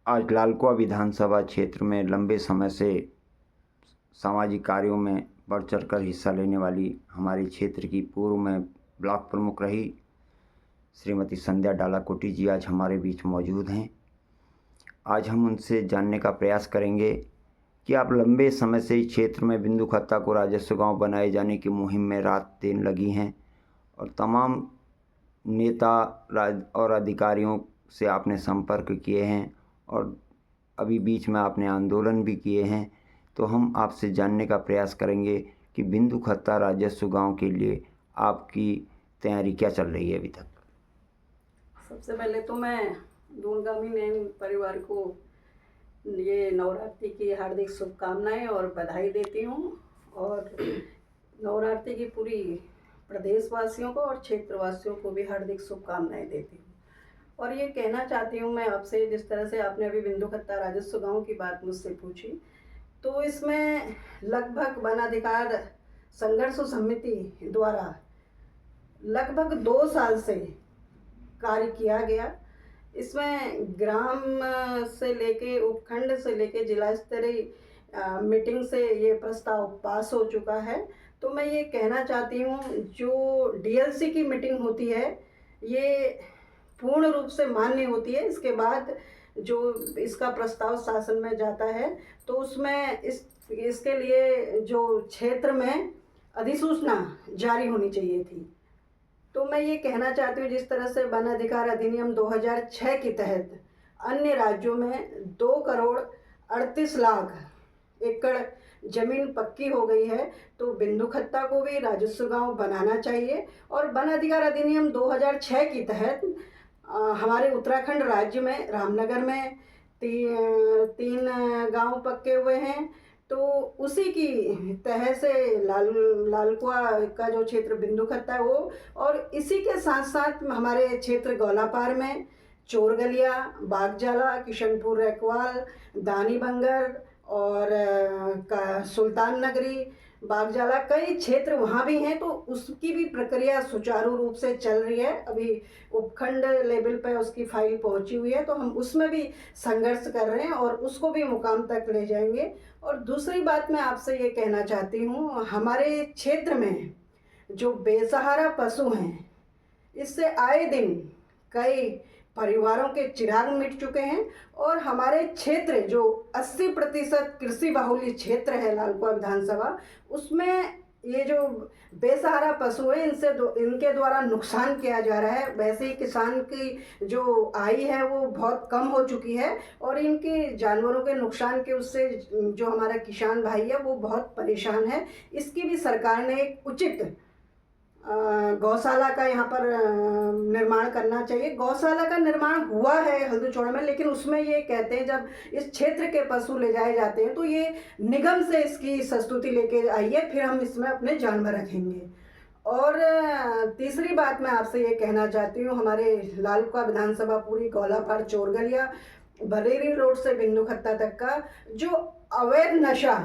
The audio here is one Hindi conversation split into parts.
आज लालकुआं विधानसभा क्षेत्र में लंबे समय से सामाजिक कार्यों में बढ़ चढ़कर हिस्सा लेने वाली हमारे क्षेत्र की पूर्व में ब्लॉक प्रमुख रही श्रीमती संध्या डालाकोटी जी आज हमारे बीच मौजूद हैं। आज हम उनसे जानने का प्रयास करेंगे कि आप लंबे समय से इस क्षेत्र में बिंदु खत्ता को राजस्व गांव बनाए जाने की मुहिम में रात दिन लगी हैं और तमाम नेता और अधिकारियों से आपने संपर्क किए हैं और अभी बीच में आपने आंदोलन भी किए हैं। तो हम आपसे जानने का प्रयास करेंगे कि बिंदु खत्ता राजस्व गांव के लिए आपकी तैयारी क्या चल रही है अभी तक। सबसे पहले तो मैं दूरगामी नैन परिवार को ये नवरात्रि की हार्दिक शुभकामनाएं और बधाई देती हूँ और नवरात्रि की पूरी प्रदेशवासियों को और क्षेत्रवासियों को भी हार्दिक शुभकामनाएं देती हूँ। और ये कहना चाहती हूँ मैं आपसे, जिस तरह से आपने अभी बिंदु खत्ता राजस्व गांव की बात मुझसे पूछी, तो इसमें लगभग वन अधिकार संघर्ष समिति द्वारा लगभग 2 साल से कार्य किया गया। इसमें ग्राम से लेके उपखंड से लेके जिला स्तरीय मीटिंग से ये प्रस्ताव पास हो चुका है। तो मैं ये कहना चाहती हूँ, जो डीएलसी की मीटिंग होती है ये पूर्ण रूप से मान्य होती है। इसके बाद जो इसका प्रस्ताव शासन में जाता है तो उसमें इसके लिए जो क्षेत्र में अधिसूचना जारी होनी चाहिए थी। तो मैं ये कहना चाहती हूँ, जिस तरह से वन अधिकार अधिनियम 2006 के तहत अन्य राज्यों में 2,38,00,000 एकड़ जमीन पक्की हो गई है, तो बिंदु खत्ता को भी राजस्व गांव बनाना चाहिए। और वन अधिकार अधिनियम 2006 के तहत हमारे उत्तराखंड राज्य में रामनगर में 3 गांव पक्के हुए हैं। तो उसी की तह से लालकुआं का जो क्षेत्र बिंदु खत्ता है वो, और इसी के साथ साथ हमारे क्षेत्र गौलापार में चोरगलिया, बागजाला, किशनपुर रेकवाल, दानी बंगर और सुल्तान नगरी, बागजाला, कई क्षेत्र वहाँ भी हैं। तो उसकी भी प्रक्रिया सुचारू रूप से चल रही है। अभी उपखंड लेवल पे उसकी फाइल पहुंची हुई है, तो हम उसमें भी संघर्ष कर रहे हैं और उसको भी मुकाम तक ले जाएंगे। और दूसरी बात मैं आपसे ये कहना चाहती हूँ, हमारे क्षेत्र में जो बेसहारा पशु हैं, इससे आए दिन कई परिवारों के चिराग मिट चुके हैं। और हमारे क्षेत्र जो 80% कृषि बाहुल्य क्षेत्र है लालकुआं विधानसभा, उसमें ये जो बेसहारा पशु है इनके द्वारा नुकसान किया जा रहा है। वैसे ही किसान की जो आय है वो बहुत कम हो चुकी है और इनके जानवरों के नुकसान के उससे जो हमारा किसान भाई है वो बहुत परेशान है। इसकी भी सरकार ने एक उचित गौशाला का यहाँ पर निर्माण करना चाहिए। गौशाला का निर्माण हुआ है हल्दूचौड़ा में, लेकिन उसमें ये कहते हैं जब इस क्षेत्र के पशु ले जाए जाते हैं तो ये निगम से इसकी संस्तुति लेके आइए, फिर हम इसमें अपने जानवर रखेंगे। और तीसरी बात मैं आपसे ये कहना चाहती हूँ, हमारे लालकुआं विधानसभा पूरी गौलापार चोरगलिया बरेली रोड से बिंदु खत्ता तक का जो अवैध नशा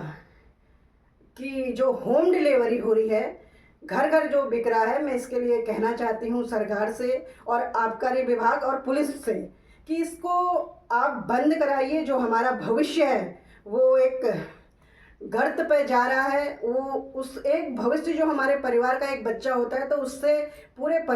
की जो होम डिलीवरी हो रही है, घर घर जो बिक रहा है, मैं इसके लिए कहना चाहती हूँ सरकार से और आबकारी विभाग और पुलिस से कि इसको आप बंद कराइए। जो हमारा भविष्य है वो एक गर्त पे जा रहा है। वो उस एक भविष्य जो हमारे परिवार का एक बच्चा होता है तो उससे पूरे